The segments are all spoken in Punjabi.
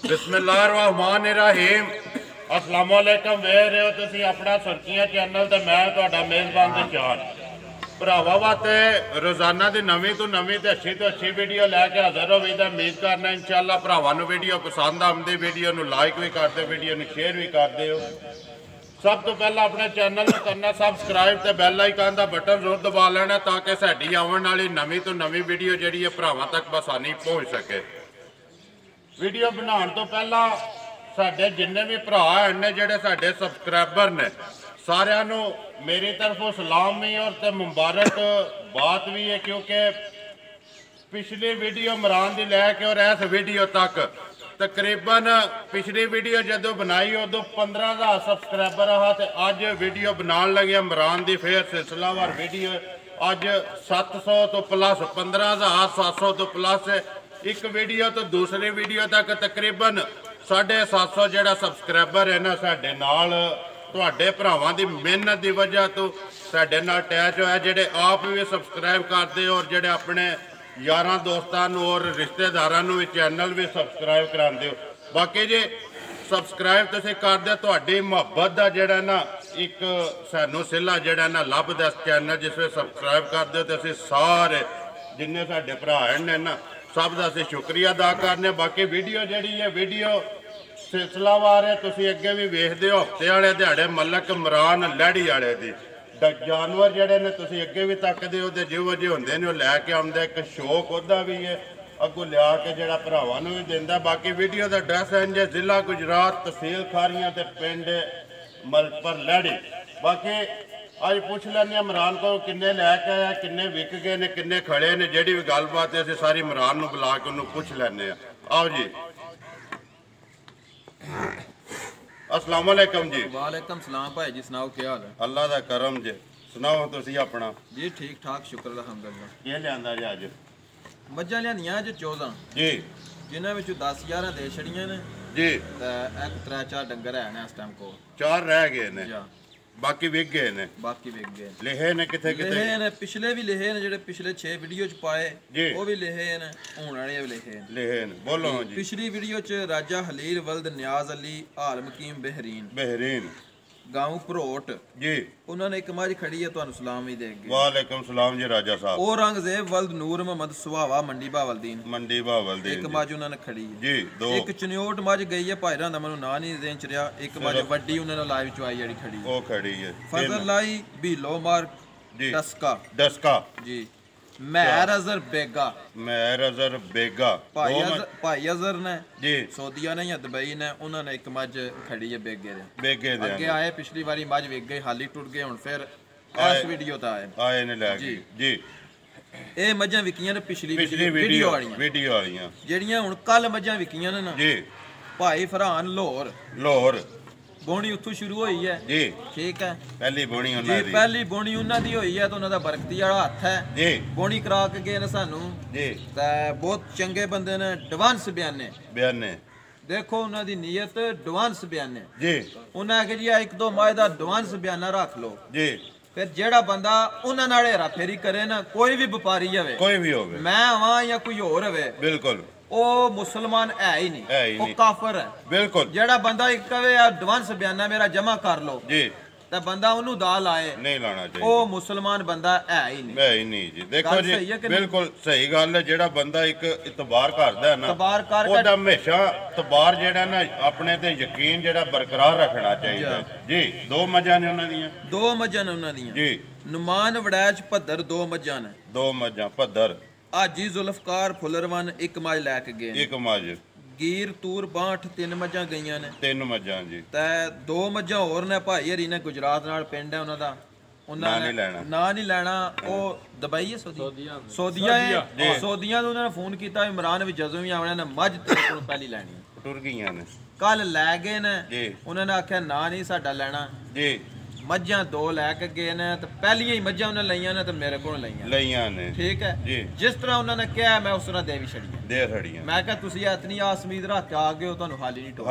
बिस्मिल्लाहिर्रहमानिर्रहीम। अस्सलाम वालेकुम। वेख रहे हो तुसी अपना सुर्खियां चैनल ते मैं तुहाडा मेज़बान ते चार भरावां वास्ते रोजाना की नवीं तो नवीं ते अच्छी वीडियो लैके हाजिर होवी ते उम्मीद करना इंशाअल्लाह भरावां नूं वीडियो पसंद आउंदी। वीडियो नूं लाइक भी करदे, वीडियो नूं शेयर भी करदे हो। सब तो पहला अपने चैनल को करना सबसक्राइब ते बैल आइकन का बटन जरूर दबा लेना ताकि साडी आने वाली नवीं तो नवीं वीडियो जिहड़ी है भरावां तक आसानी पहुँच सके। वीडियो बनाने तो पहला साडे जिन्ने भी भरा ने जिहड़े साडे सबसक्राइबर ने सारिਆਂ ਨੂੰ मेरी तरफों सलाम भी और ते मुबारक बात भी है, क्योंकि पिछली वीडियो इमरान की लैके और इस वीडियो तक तकरीबन पिछली वीडियो जो बनाई उदों 15,000 सबसक्राइबर हा ते अज वीडियो बनाने लगे इमरान की फिर सिलसिलावार वीडियो अज 700 तो प्लस 15,700 तो प्लस एक वीडियो तो दूसरी वीडियो तक तकरीबन 750 जोड़ा सबसक्राइबर है ना साडे नाल तुहाडे भरावां दी मेहनत की वजह तो साडे नाल अटैच होया, जेडे आप भी सबसक्राइब करते हो और जेडे अपने यारां दोस्तां नूं और रिश्तेदारां नूं भी चैनल भी सबसक्राइब करांदे हो। बाकी जे सबसक्राइब तुसीं करदे तुहाडी मुहब्बत दा जेड़ा ना एक सानूं सिला जेड़ा ना लभदा चैनल जिस वे सबसक्राइब करदे हो ते असीं सारे जिन्ने साडे भरा ने ना सब का असीं शुक्रिया अदा करने। बाकी वीडियो जिहड़ी है वीडियो सिलसिलावार है, तुसीं अगे भी वेखदे हो हफ्ते वाले दिहाड़े मलक इमरान लैड़ी वाले दी जानवर जिहड़े ने तुसीं अगे भी तकदे हो ते जिहो जे हुंदे ने लैके आउंदे। एक शौक उहदा भी है अगों लिया के जिहड़ा भरावां नूं भी दिंदा। बाकी वीडियो दा एड्रैस है जे जिला गुजरात तहसील खारियां ते पिंड मलकपुर लैड़ी। बाकी अज पूछ लैने इमरान को किन्ने लैके आया, किन्ने विक गए ने, किन्ने खड़े ने, जिहड़ी भी गलबात है असीं सारी इमरान नूं बुला के उन्होंने पूछ लैने। आओ जी। अस्सलाम वालेकुम जी। वालेकुम सलाम भाई जी, सुनाओ क्या हाल है? अल्लाह दा करम जी। सुनाओ तुसीं अपना। जी ठीक ठाक शुक्र अल्हम्दुलिल्लाह। ये लियांदा जी अज? मज्जां लियांदियां अज 14 जी, जिन्हां विचों 10-11 दे छड़ियां ने जी ते एक 3-4 डंगर है ने इस टाइम को 4 रह गए ने, जा बाकी विक गए ने। बाकी विक गए लिखे ने किथे किथे लिखे ने, पिछले भी लिखे ने, जेडे पिछले 6 वीडियो च पाए जी वो भी लिखे ने, हुण वाले भी लिखे ने। लिखे ने बोलो जी। पिछली वीडियो च राजा हलील वल्द नियाज अली आल मकीम बेहरीन गांव भरोट जी उन्होंने एक मज खड़ी है, तुहानू सलाम ही देंगे। वालेकुम सलाम जी राजा साहब। औरंगजेब वल्द नूर मोहम्मद सुहावा मंडी बावलदीन मंडी बावलदीन एक मज उन्होंने खड़ी है जी। दो एक चन्योट मज गई है भाईरा दा मैनू ना नहीं देन च रहा। एक मज वड्डी उन्होंने लाइव चवाई जेड़ी खड़ी है वो खड़ी है फजल लाई बीलो मार्क जी डस्का जी महर अजहर बेगा महर अजहर बेगा भाई अजहर ने जी सऊदिया ने या दुबई ने उन्होंने एक मज खड़ी है बेगे दे बेगे दे अगे आए पिछली बारी मज वेग गए हाली टुट गए हुण फिर इस वीडियो ता आए ने ले गए जी। ਇਹ ਮੱਝਾਂ ਵਿਕੀਆਂ ਨੇ ਪਿਛਲੀ ਵੀਡੀਓ ਵਾਲੀਆਂ ਜਿਹੜੀਆਂ ਹੁਣ ਕੱਲ ਮੱਝਾਂ ਵਿਕੀਆਂ ਨੇ ਨਾ ਜੀ। ਭਾਈ ਫਰਹਾਨ ਲਾਹੌਰ ਬੋਣੀ ਉੱਥੋਂ ਸ਼ੁਰੂ ਹੋਈ ਹੈ ਜੀ। ਠੀਕ ਹੈ, ਪਹਿਲੀ ਬੋਣੀ ਉਹਨਾਂ ਦੀ ਪਹਿਲੀ ਬੋਣੀ ਉਹਨਾਂ ਦੀ ਹੋਈ ਹੈ ਤੇ ਉਹਨਾਂ ਦਾ ਬਰਕਤੀ ਵਾਲਾ ਹੱਥ ਹੈ ਜੀ। ਬੋਣੀ ਕਰਾ ਕੇ ਗਏ ਨੇ ਸਾਨੂੰ ਜੀ ਤੇ ਬਹੁਤ ਚੰਗੇ ਬੰਦੇ ਨੇ। ਐਡਵਾਂਸ ਬਿਆਨੇ ਦੇਖੋ ਉਹਨਾਂ ਦੀ ਨੀਅਤ, ਐਡਵਾਂਸ ਬਿਆਨੇ ਜੀ। ਉਹਨਾਂ ਆਖਿਆ ਜੀ ਇੱਕ ਦੋ ਮਾਹ ਦਾ ਐਡਵਾਂਸ ਬਿਆਨਾ ਰੱਖ ਲਓ ਜੀ। ਫਿਰ ਜਿਹੜਾ ਬੰਦਾ ਉਹਨਾਂ ਨਾਲ ਹੇਰਾ ਫੇਰੀ ਕਰੇ ਨਾ, ਕੋਈ ਵੀ ਵਪਾਰੀ ਹੋਵੇ, ਕੋਈ ਵੀ ਹੋਵੇ, ਮੈਂ ਆਵਾਂ ਜਾਂ ਕੋਈ ਹੋਰ ਹੋਵੇ, ਬਿਲਕੁਲ ਉਹ ਮੁਸਲਮਾਨ ਹੈ ਹੀ ਨਹੀਂ, ਉਹ ਕਾਫਰ ਹੈ। ਬਿਲਕੁਲ ਜਿਹੜਾ ਬੰਦਾ ਇੱਕ ਕਵੇ ਐਡਵਾਂਸ ਬਿਆਨਾ ਮੇਰਾ ਜਮਾ ਕਰ ਲਓ ਜੀ ਤਾਂ ਬੰਦਾ ਉਹਨੂੰ ਦਾ ਲਾਏ, ਨਹੀਂ ਲਾਣਾ ਚਾਹੀਦਾ, ਉਹ ਮੁਸਲਮਾਨ ਬੰਦਾ ਹੈ ਹੀ ਨਹੀਂ ਜੀ। ਦੇਖੋ ਜੀ ਬਿਲਕੁਲ ਸਹੀ ਗੱਲ ਹੈ। ਜਿਹੜਾ ਬੰਦਾ ਇੱਕ ਇਤਬਾਰ ਕਰਦਾ ਹੈ ਨਾ, ਉਹਦਾ ਹਮੇਸ਼ਾ ਇਤਬਾਰ ਜਿਹੜਾ ਨਾ ਆਪਣੇ ਤੇ ਯਕੀਨ ਜਿਹੜਾ ਬਰਕਰਾਰ ਰੱਖਣਾ ਚਾਹੀਦਾ ਜੀ। ਦੋ ਮੱਝਾਂ ਨੇ ਉਹਨਾਂ ਦੀਆਂ ਜੀ। ਨੁਮਾਨ ਵੜੈਚ ਭੱਦਰ ਦੋ ਮੱਝਾਂ ਭੱਦਰ ਹਾਜੀ ਜ਼ੁਲਫਕਾਰ ਫੁੱਲਰਵਨ ਇੱਕ ਮੱਝ ਲੈ ਕੇ ਗਏ, ਇੱਕ ਮੱਝ ਗੀਰ ਤੂਰ 62 3 ਮੱਝਾਂ ਗਈਆਂ ਨੇ, 3 ਮੱਝਾਂ ਜੀ ਤੇ 2 ਮੱਝਾਂ ਹੋਰ ਨੇ। ਭਾਈ ਹਰੀ ਨੇ ਗੁਜਰਾਤ ਨਾਲ ਪਿੰਡ ਹੈ ਉਹਨਾਂ ਦਾ, ਉਹਨਾਂ ਨੇ ਨਾਂ ਨਹੀਂ ਲੈਣਾ, ਉਹ ਦੁਬਈ ਹੈ ਸੌਦੀਆਂ ਤੋਂ ਉਹਨਾਂ ਨੇ ਫੋਨ ਕੀਤਾ ਇਮਰਾਨ ਵੀ ਜਦੋਂ ਵੀ ਆਉਣਾ ਨੇ ਮੱਝ ਤੇਰੇ ਕੋਲ ਪਹਿਲੀ ਲੈਣੀ ਹੈ। ਟੁਰ ਗਈਆਂ ਨੇ, ਕੱਲ ਲੈ ਗਏ ਨੇ। ਉਹਨਾਂ ਨੇ ਆਖਿਆ ਨਾ ਨਹੀਂ ਸਾਡਾ ਲੈਣਾ ਜੀ। ਮੱਝਾਂ 2 ਲੈ ਕੇ ਗਏ ਨੇ ਤੇ ਪਹਿਲੀਆਂ ਹੀ ਮੱਝਾਂ ਉਹਨਾਂ ਲਈਆਂ ਨੇ ਤੇ ਮੇਰੇ ਕੋਲ ਲਈਆਂ ਨੇ। ਠੀਕ ਹੈ ਜੀ। ਜਿਸ ਤਰ੍ਹਾਂ ਉਹਨਾਂ ਨੇ ਕਿਹਾ ਮੈਂ ਉਸ ਤਰ੍ਹਾਂ ਦੇ ਵੀ ਛੜੀਆਂ। ਮੈਂ ਕਿਹਾ ਤੁਸੀਂ ਇਤਨੀ ਆਸ ਉਮੀਦ ਰੱਖ ਕੇ ਆ ਗਏ ਹੋ, ਤੁਹਾਨੂੰ ਹਾਲੀ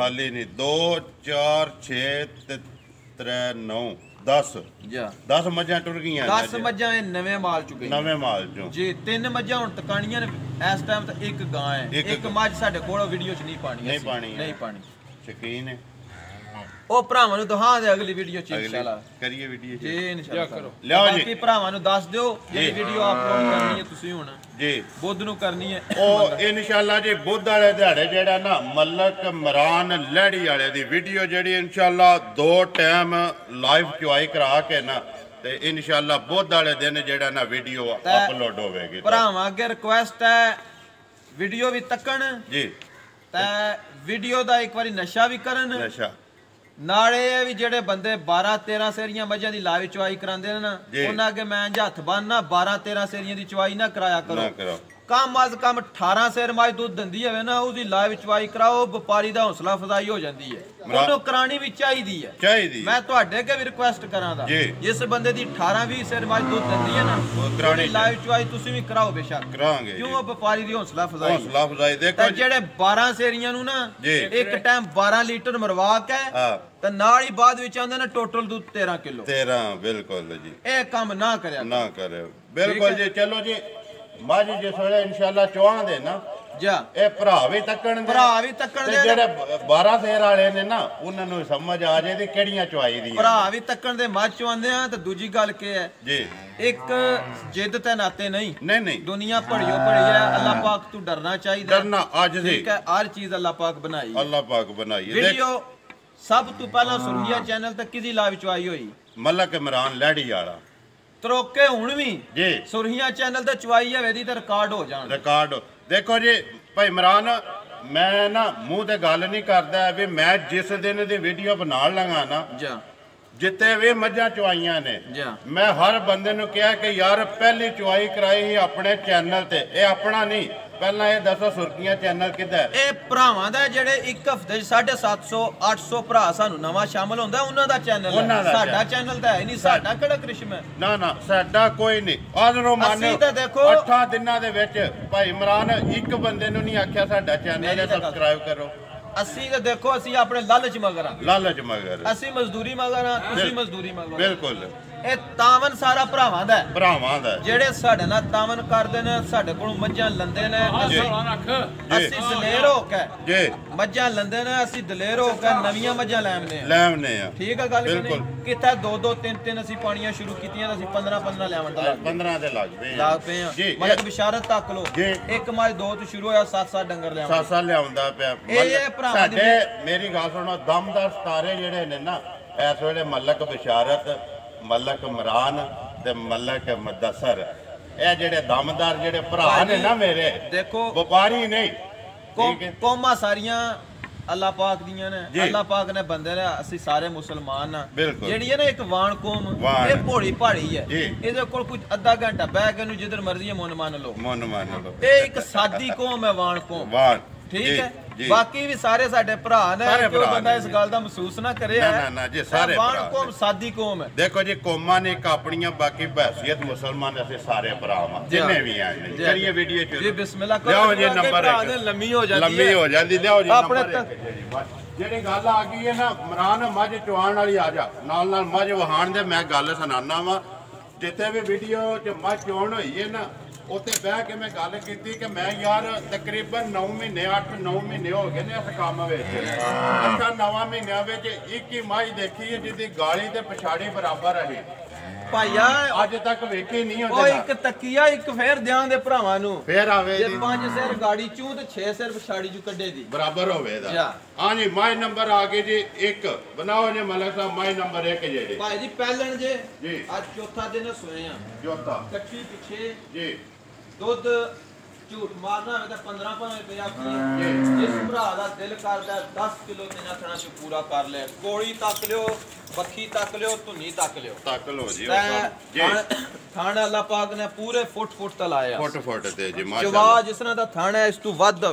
ਨਹੀਂ 2 4 6 3 9 10 ਜਾ 10 ਮੱਝਾਂ ਟੁਰ ਗਈਆਂ 10 ਮੱਝਾਂ ਇਹ ਨਵੇਂ ਮਾਲ ਚੁ ਗਏ ਨਵੇਂ ਮਾਲ ਚੋਂ ਜੀ 3 ਮੱਝਾਂ ਹੁਣ ਟਿਕਾਣੀਆਂ ਨੇ ਇਸ ਟਾਈਮ ਤਾਂ ਇੱਕ ਗਾਂ ਹੈ ਇੱਕ ਮੱਝ ਸਾਡੇ ਕੋਲ ਵੀਡੀਓ 'ਚ ਨਹੀਂ ਪਾਣੀ ਸ਼ਕੀਨ ਹੈ ਉਹ ਭਰਾਵਾਂ ਨੂੰ ਦਿਖਾ ਦੇ ਅਗਲੀ ਵੀਡੀਓ 'ਚ ਇਨਸ਼ਾਅੱਲਾ ਕਰੀਏ ਵੀਡੀਓ ਜੀ ਇਨਸ਼ਾਅੱਲਾ ਕਰੋ ਲਿਆਓ ਜੀ ਬਾਕੀ ਭਰਾਵਾਂ ਨੂੰ ਦੱਸ ਦਿਓ ਜਿਹੜੀ ਵੀਡੀਓ ਅਪਲੋਡ ਕਰਨੀ ਹੈ ਤੁਸੀਂ ਹੁਣ ਜੀ ਬੁੱਧ ਨੂੰ ਕਰਨੀ ਹੈ ਉਹ ਇਨਸ਼ਾਅੱਲਾ ਜੀ ਬੁੱਧ ਵਾਲੇ ਦਿਹਾੜੇ ਜਿਹੜਾ ਨਾ ਮਲਕ ਇਮਰਾਨ ਲਹਿੜੀ ਵਾਲੇ ਦੀ ਵੀਡੀਓ ਜਿਹੜੀ ਇਨਸ਼ਾਅੱਲਾ 2 ਟਾਈਮ ਲਾਈਵ ਚੁਆਈ ਕਰਾ ਕੇ ਨਾ ਤੇ ਇਨਸ਼ਾਅੱਲਾ ਬੁੱਧ ਵਾਲੇ ਦਿਨ ਜਿਹੜਾ ਨਾ ਵੀਡੀਓ ਅਪਲੋਡ ਹੋਵੇਗੀ ਭਰਾਵਾਂ ਅੱਗੇ ਰਿਕੁਐਸਟ ਹੈ ਵੀਡੀਓ ਵੀ ਤੱਕਣ ਜੀ ਤੇ ਵੀਡੀਓ ਦਾ ਇੱਕ ਵਾਰੀ ਨਸ਼ਾ ਵੀ ਕਰਨ ਨਸ਼ਾ ਨਾਲੇ ਇਹ ਵੀ ਜਿਹੜੇ ਬੰਦੇ 12-13 ਸੇਰੀਆਂ ਮੱਝਾਂ ਦੀ ਲਾਈਵ ਚੁਆਈ ਕਰਾਉਂਦੇ ਨੇ ਨਾ ਉਹਨਾਂ ਅੱਗੇ ਮੈਂ ਹੱਥ ਬੰਨ੍ਹਣਾ 12-13 ਸੇਰੀਆਂ ਦੀ ਚੁਆਈ ਨਾ ਕਰਾਇਆ ਕਰੋ ਕਮ ਅਜ਼ ਕਮ 18 ਸੇਰ ਮੱਝ ਦੁੱਧ ਦਿੰਦੀ ਹੋਵੇ ਨਾ ਉਹਦੀ ਲਾਈਵ ਚੁਆਈ ਕਰਾਓ ਵਪਾਰੀ ਦਾ ਹੌਸਲਾ ਅਫਜ਼ਾਈ ਹੋ ਜਾਂਦੀ ਹੈ ਉਹਨੂੰ ਕਰਾਣੀ ਵੀ ਚਾਹੀਦੀ ਹੈ ਮੈਂ ਤੁਹਾਡੇ ਅੱਗੇ ਵੀ ਰਿਕੁਐਸਟ ਕਰਾਂਦਾ ਜਿਸ ਬੰਦੇ ਦੀ 18-20 ਸੇਰ ਮੱਝ ਦੁੱਧ ਦਿੰਦੀ ਹੈ ਨਾ ਉਹਦੀ ਲਾਈਵ ਚੁਆਈ ਤੁਸੀਂ ਵੀ ਕਰਾਓ ਬੇਸ਼ੱਕ ਕਰਾਂਗੇ ਕਿਉਂ ਉਹ ਵਪਾਰੀ ਦੀ ਹੌਸਲਾ ਅਫਜ਼ਾਈ ਦੇਖੋ ਜਿਹੜੇ 12 ਸੇਰੀਆਂ ਨੂੰ ਨਾ ਇੱਕ ਟਾਈਮ 12 ਲੀਟਰ ਮਰਵਾ ਕੇ ਤੇ ਨਾਲ ਹੀ ਬਾਅਦ ਵਿੱਚ ਆਉਂਦੇ ਨੇ ਟੋਟਲ ਦੁੱਧ 13 ਕਿਲੋ 13 ਬਿਲਕੁਲ ਜੀ ਇਹ ਕੰਮ ਨਾ ਕਰਿਓ ਬਿਲਕੁਲ ਜੀ ਚਲੋ ਜੀ ਮੱਝ ਜਿਸ ਵੇਲੇ ਇਨਸ਼ਾਅੱਲਾ ਚੁਆਹ ਦੇ ਨਾ ਜਾ ਇਹ ਭਰਾ ਵੀ ਤੱਕਣ ਦੇ ਜਿਹੜੇ 12 ਸੇਰ ਵਾਲੇ ਨੇ ਨਾ ਉਹਨਾਂ ਨੂੰ ਸਮਝ ਆ ਜੇ ਤੇ ਕਿਹੜੀਆਂ ਚੁਆਈ ਦੀਆਂ ਭਰਾ ਵੀ ਤੱਕਣ ਦੇ ਮੱਝ ਚੁਆਉਂਦੇ ਆ ਤੇ ਦੂਜੀ ਗੱਲ ਕੀ ਹੈ ਜੀ ਇੱਕ ਜਿੱਦ ਤੇ ਨਾਤੇ ਨਹੀਂ ਦੁਨੀਆ ਭੜੀ ਹੈ ਅੱਲਾਹ ਪਾਕ ਤੋਂ ਡਰਨਾ ਚਾਹੀਦਾ ਡਰਨਾ ਅੱਜ ਦੀ ਠੀਕ ਹੈ ਹਰ ਚੀਜ਼ ਅੱਲਾਹ ਪਾਕ ਬਣਾਈ ਵੀਡੀਓ ਸਭ ਤੋਂ ਪਹਿਲਾਂ ਸੁਰਖੀਆ ਚੈਨਲ ਤੇ ਕਿਹਦੀ ਲਾਈਵ ਚੁਆਈ ਹੋਈ ਮਲਕ ਇਮਰਾਨ ਲਹਿੜੀ ਵਾਲਾ ਤਰੋਕੇ ਹੁਣ ਵੀ ਜੀ ਸੁਰਖੀਆ ਚੈਨਲ ਤੇ ਚੁਆਈ ਹੈ ਵੇਦੀ ਤੇ ਰਿਕਾਰਡ ਹੋ ਜਾਣ ਦੇਖੋ ਜੀ ਭਾਈ ਇਮਰਾਨ ਮੈਂ ਨਾ ਮੂੰਹ ਤੇ ਗੱਲ ਨਹੀਂ ਕਰਦਾ ਵੀ ਮੈਂ ਜਿਸ ਦਿਨ ਦੀ ਵੀਡੀਓ ਬਣਾ ਲਾਂਗਾ ਨਾ ਜਿੱਤੇ ਵੀ ਮੱਝਾਂ ਚੁਆਈਆਂ ਨੇ ਮੈਂ ਹਰ ਬੰਦੇ ਨੂੰ ਕਿਹਾ ਕਿ ਯਾਰ ਪਹਿਲੀ ਚੁਆਈ ਕਰਾਈ ਸੀ ਆਪਣੇ ਚੈਨਲ ਤੇ ਇਹ ਆਪਣਾ ਨਹੀਂ ਪਹਿਲਾਂ ਇਹ ਦੱਸੋ ਸੁਰਖੀਆਂ ਚੈਨਲ ਕਿੱਦਾਂ ਇਹ ਭਰਾਵਾਂ ਦਾ ਜਿਹੜੇ ਇੱਕ ਹਫ਼ਤੇ 'ਚ 750 800 ਭਰਾ ਸਾਨੂੰ ਨਵਾਂ ਸ਼ਾਮਲ ਹੁੰਦਾ ਉਹਨਾਂ ਦਾ ਚੈਨਲ ਹੈ ਸਾਡਾ ਚੈਨਲ ਤਾਂ ਹੈ ਨਹੀਂ ਸਾਡਾ ਕਿਹੜਾ ਕ੍ਰਿਸ਼ਮ ਹੈ ਨਾ ਸਾਡਾ ਕੋਈ ਨਹੀਂ ਆਦਰੋ ਮੰਨੋ 8 ਦਿਨਾਂ ਦੇ ਵਿੱਚ ਭਾਈ ਇਮਰਾਨ ਇੱਕ ਬੰਦੇ ਨੂੰ ਨਹੀਂ ਆਖਿਆ ਸਾਡਾ ਚੈਨਲ ਸਬਸਕ੍ਰਾਈਬ ਕਰੋ ਅਸੀਂ ਤਾਂ ਦੇਖੋ ਅਸੀਂ ਆਪਣੇ ਲਾਲਚ ਮਗਰ ਅਸੀਂ ਮਜ਼ਦੂਰੀ ਮਗਰ ਤੁਸੀਂ ਮਜ਼ਦੂਰੀ ਮਗਰ ਬਿਲਕੁਲ ਇਹ ਤਾਵਨ ਸਾਰਾ ਭਰਾਵਾਂ ਦਾ ਜਿਹੜੇ ਸਾਡੇ ਨਾਲ ਤਾਵਨ ਕਰਦੇ ਨੇ ਸਾਡੇ ਕੋਲ ਮੱਝਾਂ ਲੰਦੇ ਨੇ ਅਸੀਂ ਦਲੇਰ ਹੋ ਕੇ ਮੱਝਾਂ ਲੰਦੇ ਨੇ ਅਸੀਂ ਦਲੇਰ ਹੋ ਕੇ ਨਵੀਆਂ ਮੱਝਾਂ ਲੈਵਨੇ ਆ ਠੀਕ ਹੈ ਗੱਲ ਕਿੱਥੇ 2-2 3-3 ਅਸੀਂ ਪਾਣੀਆਂ ਸ਼ੁਰੂ ਕੀਤੀਆਂ ਤਾਂ ਅਸੀਂ 15 ਲੈਵਣ ਦਾ 15 ਦੇ ਲੱਗ ਪਏ ਆ ਮਤਲਬ ਬਿਸ਼ਾਰਤ ਤੱਕ ਲੋ ਇੱਕ ਮੱਝ 2 ਤੋਂ ਸ਼ੁਰੂ ਹੋਇਆ 7-7 ਡੰਗਰ ਲਿਆਉਂਦਾ 7 ਲਿਆਉਂਦਾ ਪਿਆ ਇਹ ਭਰਾਵਾਂ ਦੀ ਮੇਰੀ ਗੱਲ ਸੁਣੋ ਦਮਦਾਰ ਸਤਾਰੇ ਜਿਹੜੇ ਨੇ ਨਾ ਇਸ ਵੇਲੇ ਮਲਕ ਬਿਸ਼ਾਰਤ ਮਲਕ ਇਮਰਾਨ ਤੇ ਮਲਕ ਮੁਦੱਸਰ ਇਹ ਜਿਹੜੇ ਦਮਦਾਰ ਜਿਹੜੇ ਭਰਾ ਨੇ ਨਾ ਮੇਰੇ ਦੇਖੋ ਵਪਾਰੀ ਨਹੀਂ ਕੌਮਾਂ ਸਾਰੀਆਂ ਅੱਲਾਹ ਪਾਕ ਦੀਆਂ ਨੇ ਅੱਲਾਹ ਪਾਕ ਨੇ ਬੰਦੇ ਨੇ ਅਸੀਂ ਸਾਰੇ ਮੁਸਲਮਾਨ ਆ ਜਿਹੜੀ ਹੈ ਨਾ ਇੱਕ ਵਾਣ ਕੌਮ ਇਹ ਭੋੜੀ ਭਾੜੀ ਹੈ ਇਹਦੇ ਕੋਲ ਕੁਝ ਅੱਧਾ ਘੰਟਾ ਬਹਿ ਕੇ ਨੂੰ ਜਿੱਧਰ ਮਰਜ਼ੀ ਮਨ ਮੰਨ ਲਓ ਇਹ ਇੱਕ ਸਾਦੀ ਕੌਮ ਹੈ ਵਾਣ ਕੌਮ ਠੀਕ ਹੈ ਬਾਕੀ ਵੀ ਸਾਰੇ ਸਾਡੇ ਭਰਾ ਨੇ ਕੋਈ ਬੰਦਾ ਇਸ ਗੱਲ ਦਾ ਮਹਿਸੂਸ ਨਾ ਕਰੇ ਨਾ ਜੀ ਸਾਰੇ ਭਰਾ ਕੌਮ ਸਾਦੀ ਕੌਮ ਹੈ ਦੇਖੋ ਜੀ ਕੌਮਾਂ ਨੇ ਇੱਕ ਆਪਣੀਆਂ ਬਾਕੀ ਬਹਿਸੀਅਤ ਮੁਸਲਮਾਨ ਅਸੀਂ ਸਾਰੇ ਭਰਾ ਆ ਜਿੰਨੇ ਵੀ ਆ ਕਰੀਏ ਵੀਡੀਓ ਚ ਜੀ ਬਿਸਮਿਲ੍ਲਾ ਕਰੋ ਜੀ ਨੰਬਰ ਲੰਮੀ ਹੋ ਜਾਂਦੀ ਲਿਆਓ ਜੀ ਆਪਣੇ ਜਿਹੜੀ ਗੱਲ ਆ ਗਈ ਹੈ ਨਾ ਇਮਰਾਨ ਮੱਝ ਚੁਆਣ ਵਾਲੀ ਆ ਜਾ ਨਾਲ ਮੱਝ ਵਹਾਣ ਦੇ ਮੈਂ ਗੱਲ ਸੁਣਾਣਾ ਵਾ ਜਿੱਥੇ ਵੀ ਵੀਡੀਓ ਚ ਮੱਝ ਚੋਣ ਹੋਈ ਹੈ ਨਾ ਉੱਥੇ ਬਹਿ ਕੇ ਮੈਂ ਗੱਲ ਕੀਤੀ ਕਿ ਮੈਂ ਯਾਰ ਤਕਰੀਬਨ 9 ਮਹੀਨੇ 8-9 ਮਹੀਨੇ ਹੋ ਗਏ ਨੇ ਇਸ ਕੰਮ ਵਿੱਚ 8-9 ਮਹੀਨਿਆਂ ਵਿੱਚ ਇੱਕ ਹੀ ਮੱਝ ਦੇਖੀ ਹੈ ਜਿਹਦੀ ਗਾਲੀ ਤੇ ਪਛਾੜੀ ਬਰਾਬਰ ਹੈ ਭਾਈਆ ਅੱਜ ਤੱਕ ਵੇਖੀ ਨਹੀਂ ਹੁੰਦੀ ਉਹ ਇੱਕ ਤਕੀਆ ਇੱਕ ਫੇਰ ਧਿਆਨ ਦੇ ਭਰਾਵਾਂ ਨੂੰ ਫੇਰ ਆਵੇ ਜੇ 5 ਸਿਰ ਗਾੜੀ ਚੂ ਤੇ 6 ਸਿਰ ਪਛਾੜੀ ਚੂ ਕੱਢੇ ਦੀ ਬਰਾਬਰ ਹੋਵੇ ਦਾ ਹਾਂ ਜੀ ਮਾਈ ਨੰਬਰ ਆ ਗਏ ਜੀ 1 ਬਣਾਓ ਜੀ ਮਲਕ ਸਾਹਿਬ ਮਾਈ ਨੰਬਰ 1 ਜਿਹੜੇ ਭਾਈ ਜੀ ਪਹਿਲਣ ਜੇ ਜੀ ਅੱਜ ਚੌਥਾ ਦਿਨ ਸੋਏ ਆ ਚੌਥਾ ਕੱਟੀ ਪਿੱਛੇ ਜੀ ਦੁੱਧ ਝੂਠ ਮਾਰਨਾ ਹੋਵੇ ਤਾਂ 15 ਭਾਵੇਂ ਪਿਆ ਜਿਸ ਭਰਾ ਦਾ ਦਿਲ ਕਰਦਾ 10 ਕਿਲੋ ਤੇ ਨਥਣਾ ਚ ਪੂਰਾ ਕਰ ਲੈ ਕੋਲੀ ਤੱਕ ਲਿਓ ਬੱਖੀ ਤੱਕ ਲਿਓ ਧੁੰਨੀ ਤੱਕ ਲਓ ਜੀ ਥਾਣ ਅੱਲਾਹ ਪਾਕ ਨੇ ਪੂਰੇ ਫੁੱਟ ਤਲਾਇਆ ਫੁੱਟ ਤੇ ਜੀ ਮਾਸ਼ਾਅੱਲਾ ਜਵਾ ਜਿਸ ਤਰ੍ਹਾਂ ਦਾ ਥਾਣ ਹੈ ਇਸ ਤੋਂ ਵੱਧ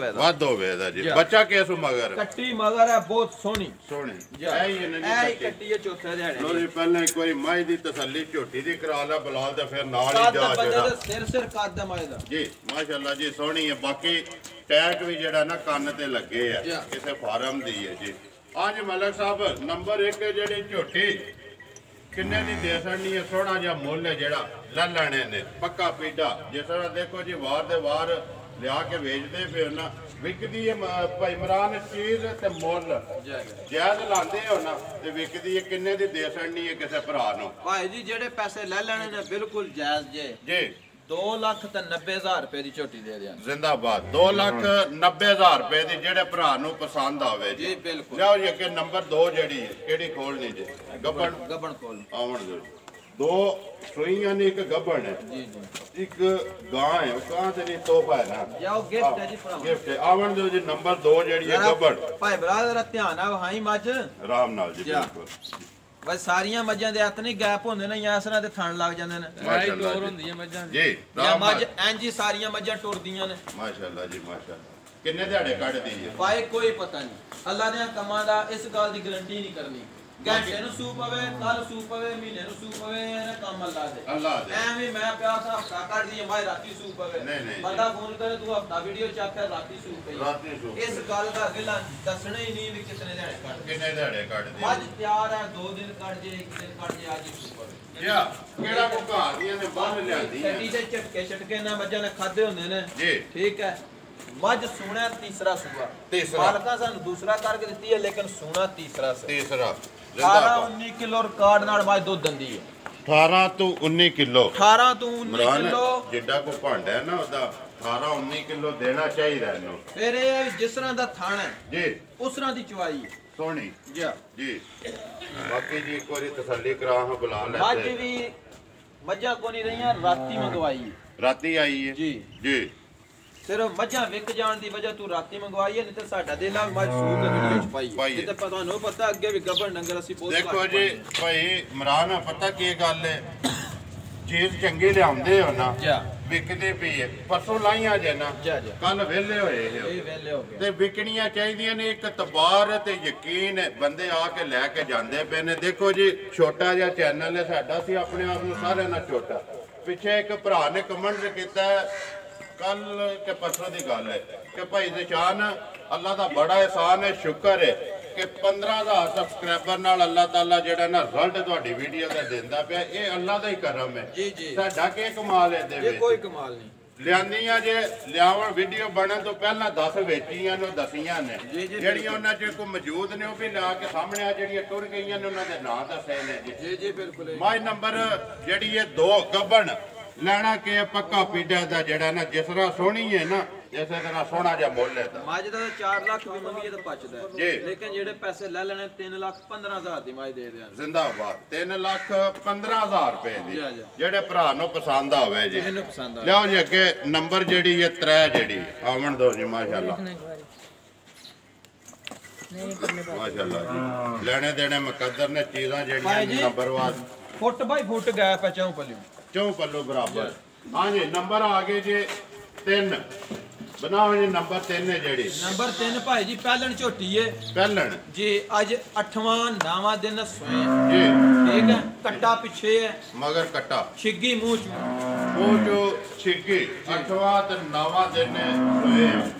ਹੋਵੇ ਦਾ ਜੀ ਬੱਚਾ ਕੇਸੂ ਮਗਰ ਕੱਟੀ ਮਗਰ ਹੈ ਬਹੁਤ ਸੋਹਣੀ ਇਹ ਕੱਟੀ ਹੈ ਚੌਥੇ ਦਿਹਾੜੇ ਲੋ ਜੀ ਪਹਿਲਾਂ ਇੱਕ ਵਾਰੀ ਮਾਈ ਦੀ ਤਸੱਲੀ ਝੋਟੀ ਦੀ ਕਰਾ ਲੈ ਬਲਾਲ ਤੇ ਫਿਰ ਨਾਲ ਹੀ ਜਾ ਜਿਹੜਾ ਸਿਰ ਕੱਦ ਮਾਈ ਦਾ ਜੀ ਮਾਸ਼ਾਅੱਲਾ ਜੀ ਸੋਹਣੀ ਹੈ ਬਾਕੀ ਟੈਗ ਵੀ ਜਿਹੜਾ ਨਾ ਕੰਨ ਤੇ ਲੱਗੇ ਆ ਕਿਸੇ ਫਾਰਮ ਦੀ ਹੈ ਜੀ ਅੱਜ ਮਲਕ ਸਾਹਿਬ ਨੰਬਰ 1 ਜਿਹੜੀ ਝੋਟੀ ਕਿੰਨੇ ਦੀ ਦੇ ਸਕਣੀ ਹੈ, ਥੋੜਾ ਜਿਹਾ ਮੁੱਲ ਹੈ ਜਿਹੜਾ ਲੈ ਲੈਣੇ ਨੇ, ਪੱਕਾ ਪੀਡਾ। ਜਿਸ ਤਰ੍ਹਾਂ ਦੇਖੋ ਜੀ ਵਾਰ ਦੇ ਵਾਰ ਲਿਆ ਕੇ ਵੇਚਦੇ ਪਏ ਨਾ, ਵਿਕਦੀ ਹੈ ਭਾਈ ਇਮਰਾਨ ਚੀਜ਼ ਤੇ ਮੁੱਲ ਜਾਇਜ਼ ਲਾਉਂਦੇ ਹੋ ਨਾ ਤੇ ਵਿਕਦੀ ਹੈ। ਕਿੰਨੇ ਦੀ ਦੇ ਸਕਣੀ ਹੈ ਕਿਸੇ ਭਰਾ ਨੂੰ? ਭਾਈ ਜੀ ਜਿਹੜੇ ਪੈਸੇ ਲੈ ਲੈਣੇ ਨੇ ਬਿਲਕੁਲ ਜਾਇਜ਼ ਜੇ ਜੀ। 2,90,000 ਰੁਪਏ ਦੀ ਝੋਟੀ ਦੇ ਦਿਆਂ। ਜ਼ਿੰਦਾਬਾਦ। 2,90,000 ਰੁਪਏ ਦੀ ਜਿਹੜੇ ਭਰਾ ਨੂੰ ਪਸੰਦ ਆਵੇ ਜੀ ਬਿਲਕੁਲ। ਲਿਆਓ ਜੀ ਅੱਗੇ ਨੰਬਰ 2 ਜਿਹੜੀ ਹੈ ਕਿਹੜੀ ਖੋਲਣੀ ਜੀ? ਗੱਬਣ ਖੋਲ ਆਵਣ ਦਿਓ ਜੀ। 2 ਸੂਈਆਂ ਨੇ, ਇੱਕ ਗੱਬਣ ਹੈ ਜੀ ਜੀ, ਇੱਕ ਗਾਂ ਹੈ। ਉਹ ਗਾਂ ਤੇ ਨਹੀਂ ਤੋਹਫਾ ਹੈ ਨਾ, ਜਾਓ ਗਿਫਟ ਹੈ ਜੀ ਭਰਾ, ਗਿਫਟ ਹੈ। ਆਵਣ ਦਿਓ ਜੀ ਨੰਬਰ 2 ਜਿਹੜੀ ਹੈ ਗੱਬਣ। ਭਾਈ ਬਰਾਦਰ ਧਿਆਨ ਨਾਲ ਵਹਾਈ ਮੱਝ ਆਰਾਮ ਨਾਲ ਜੀ ਬਿਲਕੁਲ। ਬਸ ਸਾਰੀਆਂ ਮੱਝਾਂ ਦੇ ਹੱਥ ਨਹੀਂ ਗੈਪ ਹੁੰਦੇ ਨੇ ਜਾਂ ਇਸ ਤਰ੍ਹਾਂ ਦੇ ਥਣ ਲੱਗ ਜਾਂਦੇ ਨੇ, ਮਾਸ਼ਾਅੱਲਾ ਹੁੰਦੀਆਂ ਮੱਝਾਂ ਜੀ। ਜਾਂ ਮੱਝ ਇੰਜ ਹੀ ਸਾਰੀਆਂ ਮੱਝਾਂ ਟੁਰਦੀਆਂ ਨੇ। ਮਾਸ਼ਾਅੱਲਾ ਜੀ ਮਾਸ਼ਾਅੱਲਾ। ਕਿੰਨੇ ਦਿਹਾੜੇ ਕੱਢਦੀ ਹੈ ਭਾਈ ਕੋਈ ਪਤਾ ਨਹੀਂ, ਅੱਲਾ ਦੇ ਕੰਮਾਂ ਦਾ ਇਸ ਗੱਲ ਦੀ ਗਾਰੰਟੀ ਨਹੀਂ ਕਰਨੀ। ਘੰਟੇ ਨੂੰ ਸੂ ਪਵੇ, ਕੱਲ ਸੂ ਪਵੇ, ਮਹੀਨੇ ਨੂੰ ਸੂ ਪਵੇ, ਇਹਦਾ ਕੰਮ ਅੱਲਾ ਦੇ। ਐਵੇਂ ਮੈਂ ਪਿਆ ਸਾ ਹਫਤਾ ਕੱਢਦੀ ਮੈਂ ਰਾਤੀ ਸੂ ਪਵੇ, ਬੰਦਾ ਫੋਨ ਕਰੇ ਤੂੰ ਹਫਤਾ ਵੀਡੀਓ ਚੱਕ ਰਾਤੀ ਸੂ ਪਈ। ਇਸ ਗੱਲ ਦਾ ਅਗਲਾ ਦੱਸਣਾ ਹੀ ਨਹੀਂ ਵੀ ਕਿਤਨੇ ਦਿਹਾੜੇ ਕੱਢ, ਕਿੰਨੇ ਦਿਹਾੜੇ ਕੱਢਦੀ ਅੱਜ ਤਿਆਰ ਹੈ 2 ਦਿਨ ਕੱਢ ਜੇ, 1 ਦਿਨ ਕੱਢ ਜੇ, ਅੱਜ ਹੀ ਸੂ ਪਵੇ। ਕਿਹੜਾ ਕੋ ਘਰ ਦੀਆਂ ਨੇ ਬਾਹਰ ਲਿਆਂਦੀ ਹੈ ਛੱਡੀ ਤੇ ਝਟਕੇ ਨਾ ਮੱਝਾਂ ਨੇ ਖਾਦੇ ਹੁੰਦੇ ਨੇ ਜੀ। ਠੀਕ ਹੈ। ਮੱਝ ਸੂਣਾ ਤੀਸਰਾ ਸੂਆ, ਮਾਲਕਾਂ ਸਾਨੂੰ ਦੂਸਰਾ ਕਰਕੇ ਦਿੱਤੀ ਹੈ ਲੇਕਿਨ ਸੂਣਾ ਤੀਸਰਾ ਸੀ। ਤੀਸਰਾ 18-19 ਕਿਲੋ ਰਿਕਾਰਡ ਨਾਲ ਮੱਝ ਦੁੱਧ ਦਿੰਦੀ ਹੈ। 18 ਤੋਂ 19 ਕਿਲੋ 18 ਤੋਂ 19 ਕਿਲੋ ਜਿੱਡਾ ਕੋ ਭਾਂਡਾ ਹੈ ਨਾ ਉਹਦਾ 18-19 ਕਿਲੋ ਦੇਣਾ ਚਾਹੀਦਾ ਇਹਨੂੰ। ਫਿਰ ਇਹ ਜਿਸ ਤਰ੍ਹਾਂ ਦਾ ਥਣ ਹੈ ਜੀ ਉਸ ਤਰ੍ਹਾਂ ਦੀ ਚਵਾਈ ਹੈ ਸੋਹਣੀ ਜੀ। ਜੀ ਬਾਕੀ ਜੀ ਇੱਕ ਵਾਰੀ ਤਸੱਲੀ ਕਰਾ ਹਾਂ ਬੁਲਾ ਲੈ। ਮੱਝ ਵੀ ਮੱਝਾਂ ਕੋ ਨਹੀਂ ਰਹੀਆਂ, ਰਾਤੀ ਮੰਗਵਾਈ ਰਾਤੀ ਆਈ ਹੈ ਜੀ ਜੀ। ਸਿਰਫ ਮੱਝਾਂ ਵਿਕ ਜਾਣ ਦੀ ਵਜ੍ਹਾ ਤੂੰ ਰਾਤੀ ਮੰਗਵਾਈ ਹੈ, ਨਹੀਂ ਤੇ ਸਾਡਾ ਦਿਲ ਆ ਮੱਝ ਸੂਕ ਦੇ ਵੀਡੀਓ ਚ ਪਾਈ ਹੈ। ਤੇ ਤੁਹਾਨੂੰ ਪਤਾ ਅੱਗੇ ਵੀ ਗੱਬਰ ਡੰਗਰ ਅਸੀਂ ਬਹੁਤ ਦੇਖੋ ਜੀ ਭਾਈ ਇਮਰਾਨ ਪਤਾ ਕੀ ਗੱਲ ਹੈ, ਚੀਜ਼ ਚੰਗੀ ਲਿਆਉਂਦੇ ਹੋ ਨਾ ਵਿਕਦੇ ਪਈ ਹੈ। ਪਰਸੋਂ ਲਾਈਆਂ ਜੇ ਨਾ ਕੱਲ ਵਿਹਲੇ ਹੋਏ ਤੇ ਵਿਕਣੀਆਂ ਚਾਹੀਦੀਆਂ ਨੇ। ਇੱਕ ਤਬਾਰ ਤੇ ਯਕੀਨ ਬੰਦੇ ਆ ਕੇ ਲੈ ਕੇ ਜਾਂਦੇ ਪਏ ਨੇ। ਦੇਖੋ ਜੀ ਛੋਟਾ ਜਿਹਾ ਚੈਨਲ ਹੈ ਸਾਡਾ, ਸੀ ਆਪਣੇ ਆਪ ਨੂੰ ਸਾਰਿਆਂ ਨਾਲ ਛੋਟਾ। ਪਿੱਛੇ ਇੱਕ ਭਰਾ ਨੇ ਕਮੈਂਟ ਕੀਤਾ ਕੱਲ ਕੇ ਪਰਸੋਂ ਦੀ ਗੱਲ ਹੈ ਕਿ ਭਾਈ ਨਿਸ਼ਾਨ ਅੱਲਾ ਦਾ ਬੜਾ ਇਹਸਾਨ ਹੈ, ਸ਼ੁਕਰ ਹੈ ਕਿ 15,000 ਸਬਸਕ੍ਰਾਈਬਰ ਨਾਲ ਅੱਲਾ ਤਾਲਾ ਜਿਹੜਾ ਨਾ ਰਿਜ਼ਲਟ ਤੁਹਾਡੀ ਵੀਡੀਓ ਦਾ ਦਿੰਦਾ ਪਿਆ। ਇਹ ਅੱਲਾ ਦਾ ਹੀ ਕਰਮ ਹੈ ਜੀ ਜੀ। ਸਾਡਾ ਕੀ ਕਮਾਲ ਹੈ ਇਹਦੇ ਵਿੱਚ? ਕੋਈ ਕਮਾਲ ਨਹੀਂ। ਲਿਆਂਦੀਆਂ ਜੇ ਲਿਆਵਣ ਵੀਡੀਓ ਬਣਨ ਤੋਂ ਪਹਿਲਾਂ 10 ਵੇਚੀਆਂ ਨੂੰ ਦਸੀਆਂ ਨੇ, ਜਿਹੜੀਆਂ ਉਹਨਾਂ ਚ ਕੋਈ ਮੌਜੂਦ ਨੇ ਉਹ ਵੀ ਲਾ ਕੇ ਸਾਹਮਣੇ ਆ, ਜਿਹੜੀਆਂ ਟੁਰ ਗਈਆਂ ਨੇ ਉਹਨਾਂ ਦੇ ਨਾਂ ਦੱਸੇ ਨੇ ਜੀ ਜੀ ਬਿਲਕੁਲ। ਮਾਈ ਨੰਬਰ ਜਿਹੜੀ ਇਹ 2 ਗੱਬਣ ਲੈਣਾ ਕਿ ਪੱਕਾ ਪੀੜਾ ਦਾ ਜਿਹੜਾ ਨਾ ਜਿਸ ਤਰ੍ਹਾਂ ਸੋਹਣੀ ਹੈ ਨਾ ਇਸੇ ਤਰ੍ਹਾਂ ਸੋਹਣਾ ਜਿਹਾ ਮੁੱਲ ਹੈ। ਮੱਝ ਦਾ 4 ਲੱਖ ਵੀ ਮੰਗੀਏ ਤਾਂ ਪਚਦਾ ਹੈ, ਲੇਕਿਨ ਜਿਹੜੇ ਪੈਸੇ ਲੈ ਲੈਣੇ 3,15,000 ਦੀ ਮੱਝ ਦੇ ਦਿਆਂ। ਜ਼ਿੰਦਾਬਾਦ। 3,15,000 ਰੁਪਏ ਦੀ ਜਿਹੜੇ ਭਰਾ ਨੂੰ ਪਸੰਦ ਆਵੇ ਜੀ ਲਿਆਓ ਜੀ। ਅੱਗੇ ਨੰਬਰ ਜਿਹੜੀ ਹੈ 3 ਜਿਹੜੀ ਆਵਣ ਦੋ ਜੀ ਮਾਸ਼ਾਅੱਲਾ ਮਾਸ਼ਾਅੱਲਾ ਜੀ। ਲੈਣੇ ਦੇਣੇ ਮੁਕੱਦਰ ਨੇ ਚੀਜ਼ਾਂ ਜਿਹੜੀਆਂ ਨੰਬਰਵਾਰ ਫੁੱਟ ਬਾਈ ਫੁੱਟ ਗੈਪ ਹੈ ਚੌਂ ਪੱਲੂ ਬਰਾਬਰ। ਹਾਂਜੀ ਨੰਬਰ ਆ ਗਏ ਜੀ 3 ਬਣਾਓ ਜੀ। ਨੰਬਰ 3 ਹੈ ਜਿਹੜੀ ਨੰਬਰ 3 ਭਾਈ ਜੀ ਪਹਿਲਣ ਝੋਟੀ ਏ। ਪਹਿਲਣ ਜੀ ਅੱਜ 8ਵਾਂ 9ਵਾਂ ਦਿਨ ਸੋਏ ਜੀ ਠੀਕ ਹੈ। ਕੱਟਾ ਪਿੱਛੇ ਹੈ ਮਗਰ ਕੱਟਾ ਛਿੱਗੀ ਮੂੰਹ ਚੋ ਛਿੱਗੀ 8ਵਾਂ ਤੇ 9ਵਾਂ ਦਿਨ ਸੋਏ।